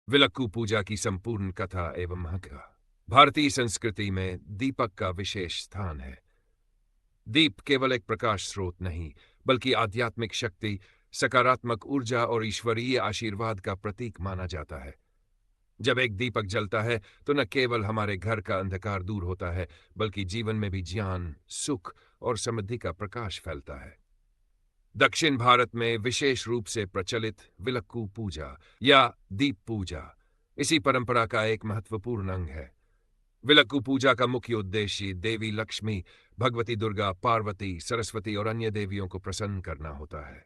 विलक्कू पूजा की संपूर्ण कथा एवं महत्व। भारतीय संस्कृति में दीपक का विशेष स्थान है। दीप केवल एक प्रकाश स्रोत नहीं, बल्कि आध्यात्मिक शक्ति, सकारात्मक ऊर्जा और ईश्वरीय आशीर्वाद का प्रतीक माना जाता है। जब एक दीपक जलता है तो न केवल हमारे घर का अंधकार दूर होता है, बल्कि जीवन में भी ज्ञान, सुख और समृद्धि का प्रकाश फैलता है। दक्षिण भारत में विशेष रूप से प्रचलित विलक्कू पूजा या दीप पूजा इसी परंपरा का एक महत्वपूर्ण अंग है। विलक्कू पूजा का मुख्य उद्देश्य देवी लक्ष्मी, भगवती दुर्गा, पार्वती, सरस्वती और अन्य देवियों को प्रसन्न करना होता है।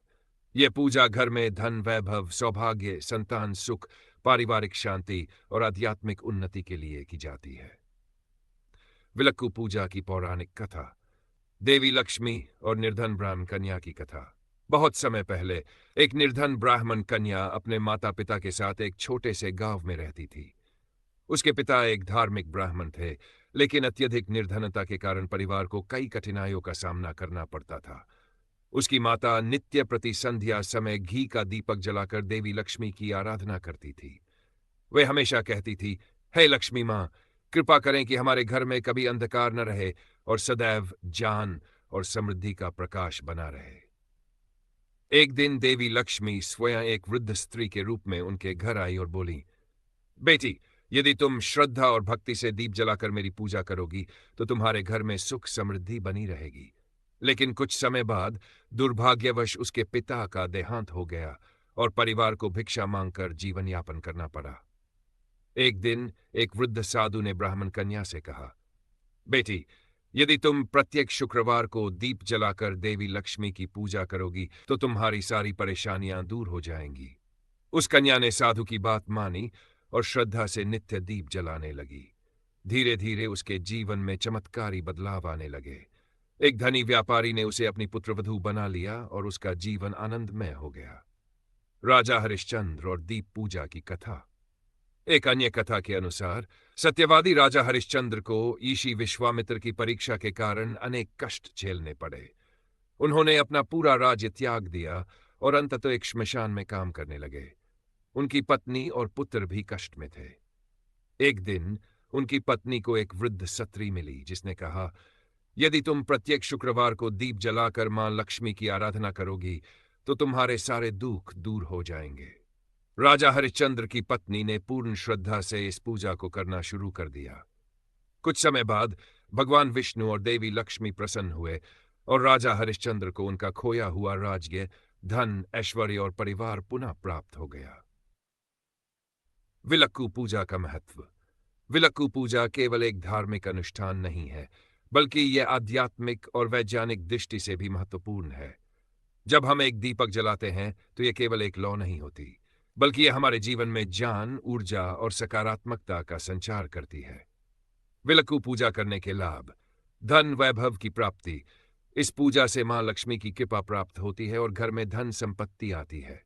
यह पूजा घर में धन, वैभव, सौभाग्य, संतान सुख, पारिवारिक शांति और आध्यात्मिक उन्नति के लिए की जाती है। विलक्कू पूजा की पौराणिक कथा। देवी लक्ष्मी और निर्धन ब्राह्मण कन्या की कथा। बहुत समय पहले एक निर्धन ब्राह्मण कन्या अपने माता पिता के साथ एक छोटे से गांव में रहती थी। उसके पिता एक धार्मिक ब्राह्मण थे, लेकिन अत्यधिक निर्धनता के कारण परिवार को कई कठिनाइयों का सामना करना पड़ता था। उसकी माता नित्य प्रति संध्या समय घी का दीपक जलाकर देवी लक्ष्मी की आराधना करती थी। वे हमेशा कहती थी, हे लक्ष्मी मां, कृपा करें कि हमारे घर में कभी अंधकार न रहे और सदैव ज्ञान और समृद्धि का प्रकाश बना रहे। एक दिन देवी लक्ष्मी स्वयं एक वृद्ध स्त्री के रूप में उनके घर आई और बोली, बेटी, यदि तुम श्रद्धा और भक्ति से दीप जलाकर मेरी पूजा करोगी तो तुम्हारे घर में सुख समृद्धि बनी रहेगी। लेकिन कुछ समय बाद दुर्भाग्यवश उसके पिता का देहांत हो गया और परिवार को भिक्षा मांगकर जीवन यापन करना पड़ा। एक दिन एक वृद्ध साधु ने ब्राह्मण कन्या से कहा, बेटी, यदि तुम प्रत्येक शुक्रवार को दीप जलाकर देवी लक्ष्मी की पूजा करोगी तो तुम्हारी सारी परेशानियां दूर हो जाएंगी। उस कन्या ने साधु की बात मानी और श्रद्धा से नित्य दीप जलाने लगी। धीरे धीरे उसके जीवन में चमत्कारी बदलाव आने लगे। एक धनी व्यापारी ने उसे अपनी पुत्रवधू बना लिया और उसका जीवन आनंदमय हो गया। राजा हरिश्चंद्र और दीप पूजा की कथा। एक अन्य कथा के अनुसार सत्यवादी राजा हरिश्चंद्र को ऋषि विश्वामित्र की परीक्षा के कारण अनेक कष्ट झेलने पड़े। उन्होंने अपना पूरा राज्य त्याग दिया और अंततः एक श्मशान में काम करने लगे। उनकी पत्नी और पुत्र भी कष्ट में थे। एक दिन उनकी पत्नी को एक वृद्ध स्त्री मिली जिसने कहा, यदि तुम प्रत्येक शुक्रवार को दीप जलाकर मां लक्ष्मी की आराधना करोगी तो तुम्हारे सारे दुख दूर हो जाएंगे। राजा हरिश्चंद्र की पत्नी ने पूर्ण श्रद्धा से इस पूजा को करना शुरू कर दिया। कुछ समय बाद भगवान विष्णु और देवी लक्ष्मी प्रसन्न हुए और राजा हरिश्चंद्र को उनका खोया हुआ राज्य, धन, ऐश्वर्य और परिवार पुनः प्राप्त हो गया। विलक्कू पूजा का महत्व। विलक्कू पूजा केवल एक धार्मिक अनुष्ठान नहीं है, बल्कि यह आध्यात्मिक और वैज्ञानिक दृष्टि से भी महत्वपूर्ण है। जब हम एक दीपक जलाते हैं तो यह केवल एक लौ नहीं होती, बल्कि यह हमारे जीवन में ज्ञान, ऊर्जा और सकारात्मकता का संचार करती है। विलक्कू पूजा करने के लाभ। धन, वैभव की प्राप्ति। इस पूजा से मां लक्ष्मी की कृपा प्राप्त होती है और घर में धन संपत्ति आती है।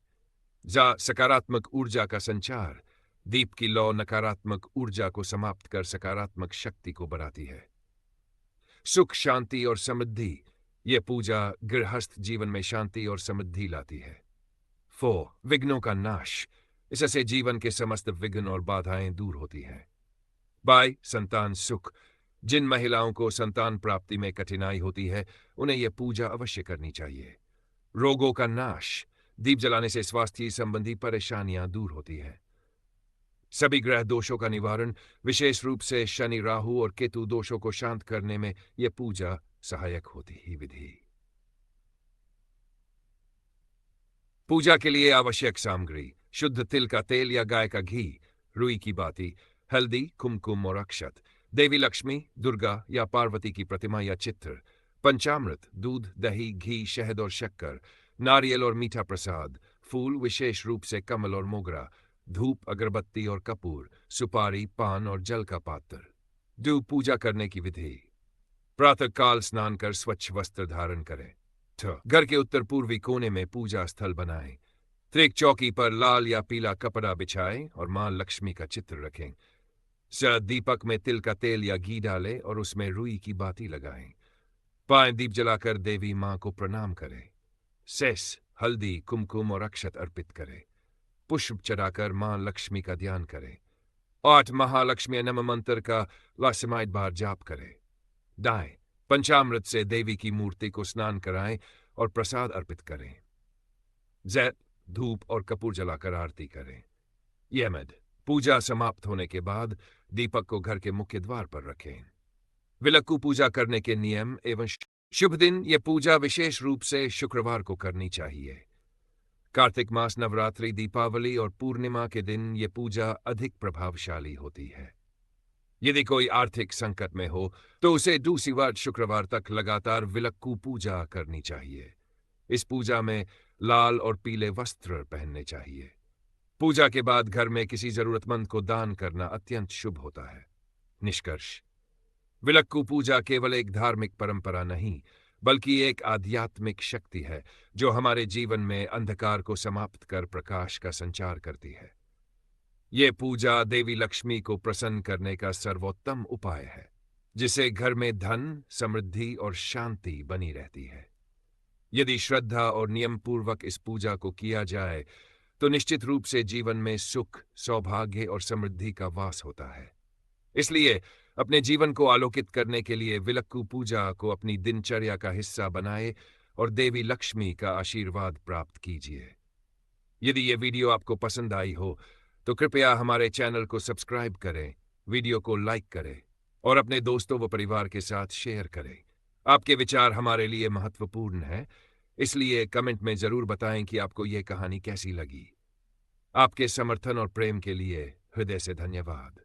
सकारात्मक ऊर्जा का संचार। दीप की लौ नकारात्मक ऊर्जा को समाप्त कर सकारात्मक शक्ति को बढ़ाती है। सुख, शांति और समृद्धि। यह पूजा गृहस्थ जीवन में शांति और समृद्धि लाती है। विघ्नों का नाश। इससे जीवन के समस्त विघ्न और बाधाएं दूर होती हैं। संतान सुख। जिन महिलाओं को संतान प्राप्ति में कठिनाई होती है उन्हें यह पूजा अवश्य करनी चाहिए। रोगों का नाश। दीप जलाने से स्वास्थ्य संबंधी परेशानियां दूर होती हैं। सभी ग्रह दोषों का निवारण, विशेष रूप से शनि, राहु और केतु दोषों को शांत करने में यह पूजा सहायक होती ही विधि। पूजा के लिए आवश्यक सामग्री। शुद्ध तिल का तेल या गाय का घी, रुई की बाती, हल्दी, कुमकुम और अक्षत, देवी लक्ष्मी, दुर्गा या पार्वती की प्रतिमा या चित्र, पंचामृत, दूध, दही, घी, शहद और शक्कर, नारियल और मीठा प्रसाद, फूल, विशेष रूप से कमल और मोगरा, धूप, अगरबत्ती और कपूर, सुपारी, पान और जल का पात्र। पूजा करने की विधि। प्रातःकाल स्नान कर स्वच्छ वस्त्र धारण करें। घर के उत्तर पूर्वी कोने में पूजा स्थल बनाएं। एक चौकी पर लाल या पीला कपड़ा बिछाएं और मां लक्ष्मी का चित्र रखें। दीपक में तिल का तेल या घी डालें और उसमें रुई की बाती लगाएं। पाएं दीप जलाकर देवी मां को प्रणाम करें। हल्दी, कुमकुम और अक्षत अर्पित करें। पुष्प चढ़ाकर मां लक्ष्मी का ध्यान करें। 8 महालक्ष्मी नम मंत्र का लास्यमाइट बार जाप करें। दाएं, पंचामृत से देवी की मूर्ति को स्नान कराएं और प्रसाद अर्पित करें। जैत, धूप और कपूर जलाकर आरती करें। यमद, पूजा समाप्त होने के बाद दीपक को घर के मुख्य द्वार पर रखें। विलक्कू पूजा करने के नियम एवं शुभ दिन। यह पूजा विशेष रूप से शुक्रवार को करनी चाहिए। कार्तिक मास, नवरात्रि, दीपावली और पूर्णिमा के दिन यह पूजा अधिक प्रभावशाली होती है। यदि कोई आर्थिक संकट में हो तो उसे दूसरी शुक्रवार तक लगातार विलक्कू पूजा करनी चाहिए। इस पूजा में लाल और पीले वस्त्र पहनने चाहिए। पूजा के बाद घर में किसी जरूरतमंद को दान करना अत्यंत शुभ होता है। निष्कर्ष, विलक्कू पूजा केवल एक धार्मिक परंपरा नहीं बल्कि एक आध्यात्मिक शक्ति है जो हमारे जीवन में अंधकार को समाप्त कर प्रकाश का संचार करती है। ये पूजा देवी लक्ष्मी को प्रसन्न करने का सर्वोत्तम उपाय है, जिसे घर में धन, समृद्धि और शांति बनी रहती है। यदि श्रद्धा और नियम पूर्वक इस पूजा को किया जाए तो निश्चित रूप से जीवन में सुख, सौभाग्य और समृद्धि का वास होता है। इसलिए अपने जीवन को आलोकित करने के लिए विलक्कू पूजा को अपनी दिनचर्या का हिस्सा बनाए और देवी लक्ष्मी का आशीर्वाद प्राप्त कीजिए। यदि ये वीडियो आपको पसंद आई हो तो कृपया हमारे चैनल को सब्सक्राइब करें, वीडियो को लाइक करें और अपने दोस्तों व परिवार के साथ शेयर करें। आपके विचार हमारे लिए महत्वपूर्ण हैं, इसलिए कमेंट में जरूर बताएं कि आपको ये कहानी कैसी लगी। आपके समर्थन और प्रेम के लिए हृदय से धन्यवाद।